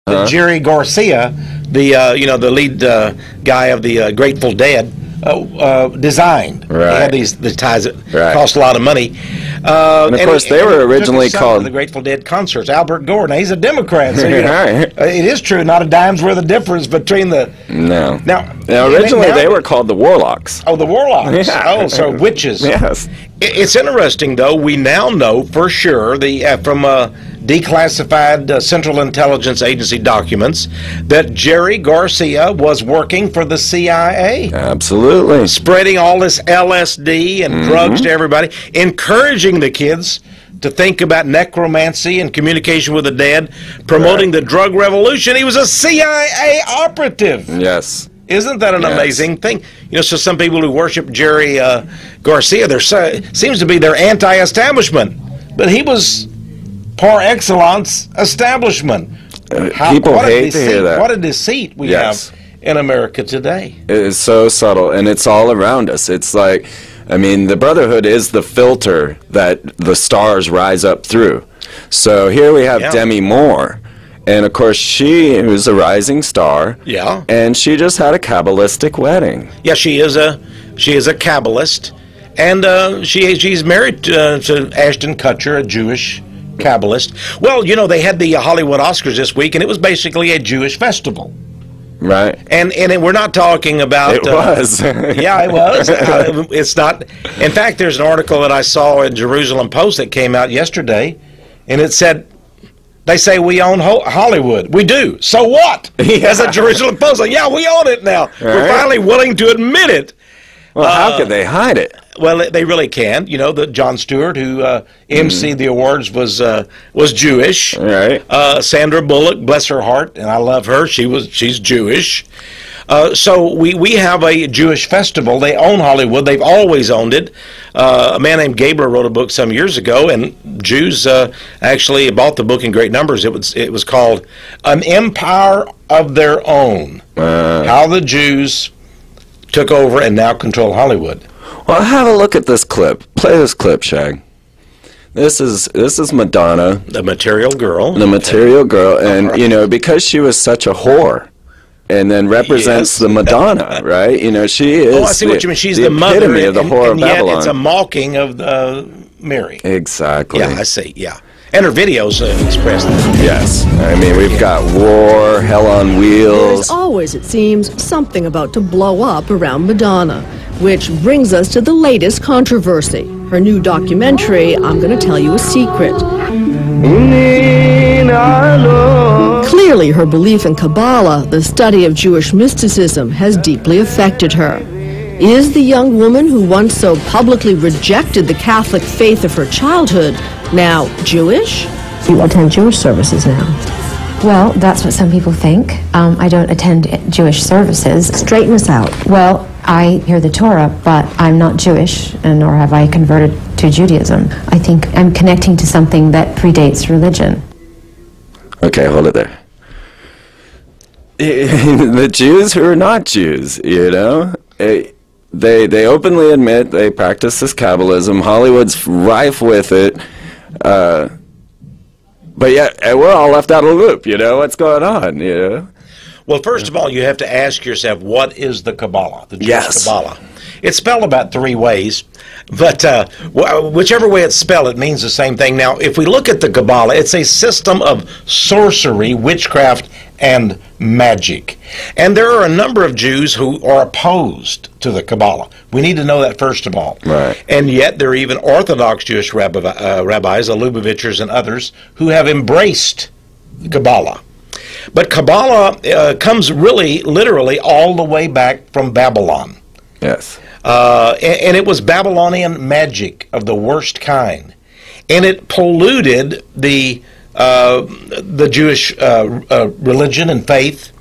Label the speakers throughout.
Speaker 1: Jerry Garcia, the lead guy of the Grateful Dead, designed.
Speaker 2: Right.
Speaker 1: They had these ties that cost a lot of money.
Speaker 2: And of course, they were originally called
Speaker 1: the Grateful Dead concerts. Albert Gordon, he's a Democrat. So, it is true, not a dime's worth of difference between the.
Speaker 2: No.
Speaker 1: Now
Speaker 2: originally they were called the Warlocks.
Speaker 1: Oh, the Warlocks.
Speaker 2: Yeah.
Speaker 1: Oh, so witches.
Speaker 2: Yes.
Speaker 1: It's interesting, though. We now know for sure from declassified Central Intelligence Agency documents that Jerry Garcia was working for the CIA.
Speaker 2: Absolutely.
Speaker 1: Spreading all this LSD and drugs to everybody, encouraging the kids to think about necromancy and communication with the dead, promoting the drug revolution. He was a CIA operative.
Speaker 2: Yes.
Speaker 1: Isn't that an amazing thing? So some people who worship Jerry Garcia, seems to be their anti-establishment. But he was par excellence establishment.
Speaker 2: People hate to hear that.
Speaker 1: What a deceit we have in America today.
Speaker 2: It is so subtle, and it's all around us. It's like, the Brotherhood is the filter that the stars rise up through. So here we have Demi Moore. And, of course, she was a rising star.
Speaker 1: Yeah.
Speaker 2: And she just had a Kabbalistic wedding.
Speaker 1: Yeah, she is a Kabbalist. And she's married to Ashton Kutcher, a Jewish Kabbalist. Well, they had the Hollywood Oscars this week, and it was basically a Jewish festival.
Speaker 2: Right.
Speaker 1: And we're not talking about...
Speaker 2: It was.
Speaker 1: Yeah, it was. It's not... In fact, there's an article that I saw in Jerusalem Post that came out yesterday, and it said... They say we own Hollywood. We do. So what? As a Jerusalem Post, we own it now. We're finally willing to admit it.
Speaker 2: Well, how could they hide it?
Speaker 1: Well, they really can. The Jon Stewart, who emceed the awards, was Jewish.
Speaker 2: Right.
Speaker 1: Sandra Bullock, bless her heart, and I love her. She's Jewish. So we have a Jewish festival. They own Hollywood. They've always owned it. A man named Gabriel wrote a book some years ago, and Jews actually bought the book in great numbers. It was called An Empire of Their Own, How the Jews Took Over and Now Control Hollywood.
Speaker 2: Well, have a look at this clip. Play this clip, Shag. This is Madonna.
Speaker 1: The Material Girl.
Speaker 2: The Material Girl, and, because she was such a whore, and then represents the Madonna, right? She is.
Speaker 1: Oh, I see what you mean. She's the mother
Speaker 2: epitome of the whore of Babylon.
Speaker 1: Yet it's a mocking of Mary.
Speaker 2: Exactly.
Speaker 1: Yeah, I see. Yeah, and her videos express that.
Speaker 2: Yes, we've got war, hell on wheels.
Speaker 3: There's always, it seems, something about to blow up around Madonna, which brings us to the latest controversy. Her new documentary, I'm Going to Tell You a Secret. Clearly, her belief in Kabbalah, the study of Jewish mysticism, has deeply affected her. Is the young woman who once so publicly rejected the Catholic faith of her childhood now Jewish? You attend Jewish services now.
Speaker 4: Well, that's what some people think. I don't attend Jewish services.
Speaker 3: Straighten us out.
Speaker 4: Well, I hear the Torah, but I'm not Jewish, and nor have I converted to Judaism. I think I'm connecting to something that predates religion.
Speaker 2: Okay, hold it there. The Jews who are not Jews, they openly admit they practice this Kabbalism. Hollywood's rife with it. But yet, we're all left out of the loop, what's going on,
Speaker 1: Well, first of all, you have to ask yourself, what is the Kabbalah, the Jewish Kabbalah? It's spelled about 3 ways, but whichever way it's spelled, it means the same thing. Now, if we look at the Kabbalah, it's a system of sorcery, witchcraft, and magic. And there are a number of Jews who are opposed to the Kabbalah. We need to know that first of all.
Speaker 2: Right.
Speaker 1: And yet there are even Orthodox Jewish rabbis, the Lubavitchers and others, who have embraced Kabbalah. But Kabbalah comes really, literally, all the way back from Babylon.
Speaker 2: Yes.
Speaker 1: And it was Babylonian magic of the worst kind. And it polluted the Jewish religion and faith.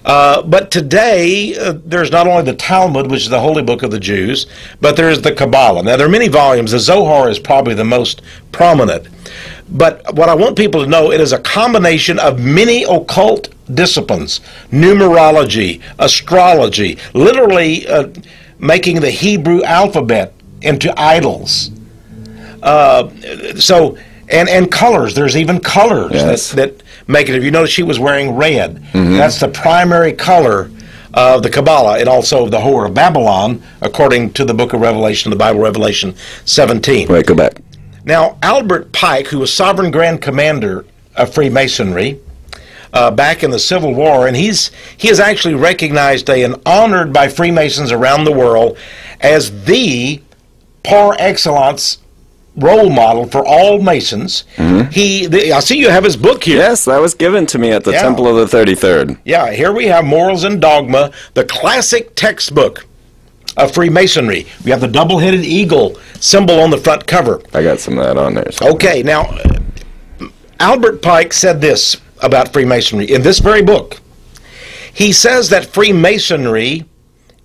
Speaker 1: But today, there's not only the Talmud, which is the holy book of the Jews, but there's the Kabbalah. Now, there are many volumes. The Zohar is probably the most prominent. But what I want people to know, it is a combination of many occult disciplines, numerology, astrology, literally making the Hebrew alphabet into idols. So And colors. There's even colors
Speaker 2: Yes.
Speaker 1: that make it. If you notice, she was wearing red. That's the primary color of the Kabbalah and also of the Whore of Babylon, according to the book of Revelation, the Bible, Revelation 17.
Speaker 2: Wait, go back.
Speaker 1: Now, Albert Pike, who was Sovereign Grand Commander of Freemasonry back in the Civil War, and he is actually recognized and honored by Freemasons around the world as the par excellence role model for all Masons. I see you have his book here.
Speaker 2: Yes, that was given to me at the Temple of the 33rd.
Speaker 1: Yeah, here we have Morals and Dogma, the classic textbook of Freemasonry. We have the double-headed eagle symbol on the front cover.
Speaker 2: I got some of that on there. Somewhere.
Speaker 1: Okay, now, Albert Pike said this about Freemasonry in this very book. He says that Freemasonry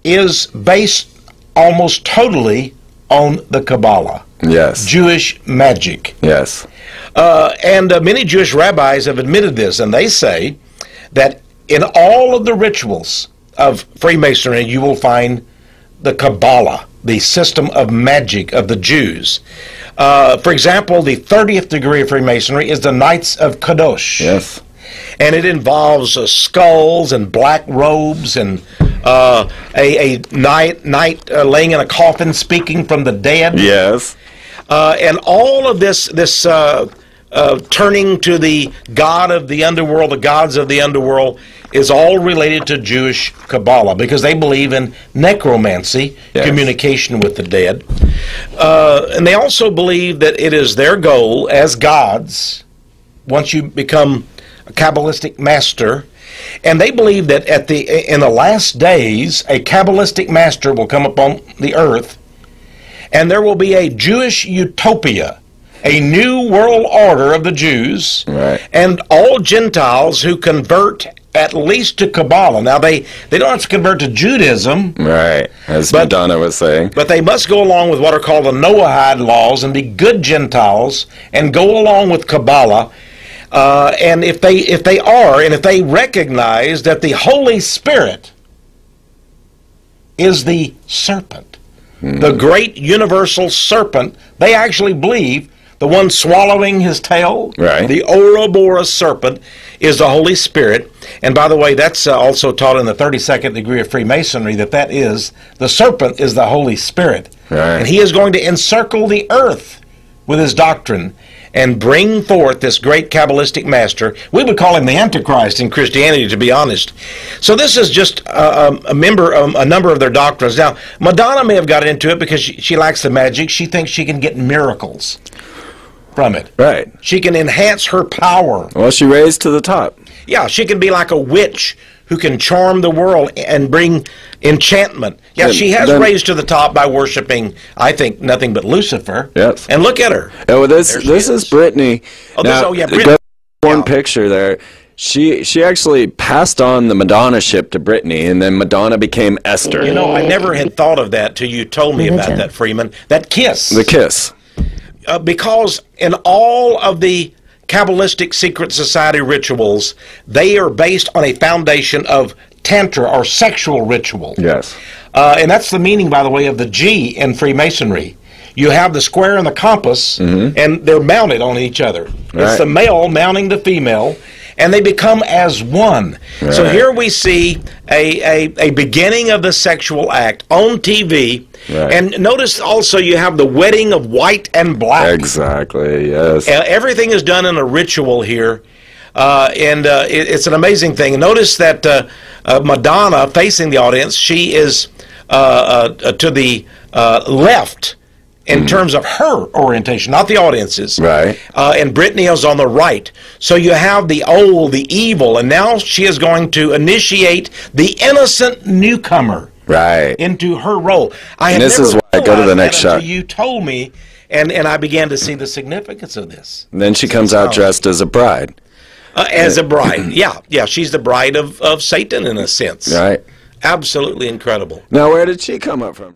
Speaker 1: is based almost totally on the Kabbalah.
Speaker 2: Yes.
Speaker 1: Jewish magic.
Speaker 2: Yes.
Speaker 1: And many Jewish rabbis have admitted this, and they say that in all of the rituals of Freemasonry, you will find the Kabbalah, the system of magic of the Jews. For example, the 30th degree of Freemasonry is the Knights of Kadosh.
Speaker 2: Yes.
Speaker 1: And it involves skulls and black robes and a knight laying in a coffin speaking from the dead.
Speaker 2: Yes.
Speaker 1: And all of this turning to the god of the underworld, the gods of the underworld, is all related to Jewish Kabbalah because they believe in necromancy, communication with the dead. And they also believe that it is their goal as gods, once you become a Kabbalistic master, and they believe that in the last days, a Kabbalistic master will come upon the earth, and there will be a Jewish utopia, a new world order of the Jews, and all Gentiles who convert at least to Kabbalah. Now, they don't have to convert to Judaism.
Speaker 2: Right, as Madonna was saying.
Speaker 1: But they must go along with what are called the Noahide laws and be good Gentiles and go along with Kabbalah. And if they recognize that the Holy Spirit is the serpent, the great universal serpent, they actually believe the one swallowing his tail, the Ouroboros serpent, is the Holy Spirit. And by the way, that's also taught in the 32nd degree of Freemasonry, that is, the serpent is the Holy Spirit. And he is going to encircle the earth with his doctrine and bring forth this great Kabbalistic master. We would call him the Antichrist in Christianity, to be honest. So this is just a number of their doctrines. Now, Madonna may have got into it because she likes the magic. She thinks she can get miracles from it.
Speaker 2: Right.
Speaker 1: She can enhance her power.
Speaker 2: Well, she raised to the top.
Speaker 1: Yeah, she can be like a witch who can charm the world and bring enchantment. Yeah, she has raised to the top by worshiping, I think, nothing but Lucifer.
Speaker 2: Yes.
Speaker 1: And look at her.
Speaker 2: Oh, this is Brittany.
Speaker 1: Oh,
Speaker 2: Brittany. One picture there. She actually passed on the Madonna-ship to Brittany, and then Madonna became Esther.
Speaker 1: You know, I never had thought of that till you told me about that, Freeman. That kiss.
Speaker 2: The kiss.
Speaker 1: Because in all of the Kabbalistic secret society rituals, they are based on a foundation of tantra or sexual ritual.
Speaker 2: Yes.
Speaker 1: And that's the meaning, by the way, of the G in Freemasonry. You have the square and the compass, and they're mounted on each other. It's the male mounting the female, and they become as one. So here we see a beginning of the sexual act on TV. And notice also you have the wedding of white and black.
Speaker 2: Exactly, yes.
Speaker 1: Everything is done in a ritual here. It's an amazing thing. Notice that Madonna, facing the audience, she is to the left in terms of her orientation, not the audience's.
Speaker 2: Right.
Speaker 1: And Brittany is on the right. So you have the old, the evil, and now she is going to initiate the innocent newcomer into her role. I had
Speaker 2: this
Speaker 1: never
Speaker 2: is why I go to the next shot.
Speaker 1: Until you told me, and I began to see the significance of this.
Speaker 2: And then she comes out dressed as a bride.
Speaker 1: As a bride, yeah, she's the bride of Satan in a sense.
Speaker 2: Right.
Speaker 1: Absolutely incredible.
Speaker 2: Now, where did she come up from?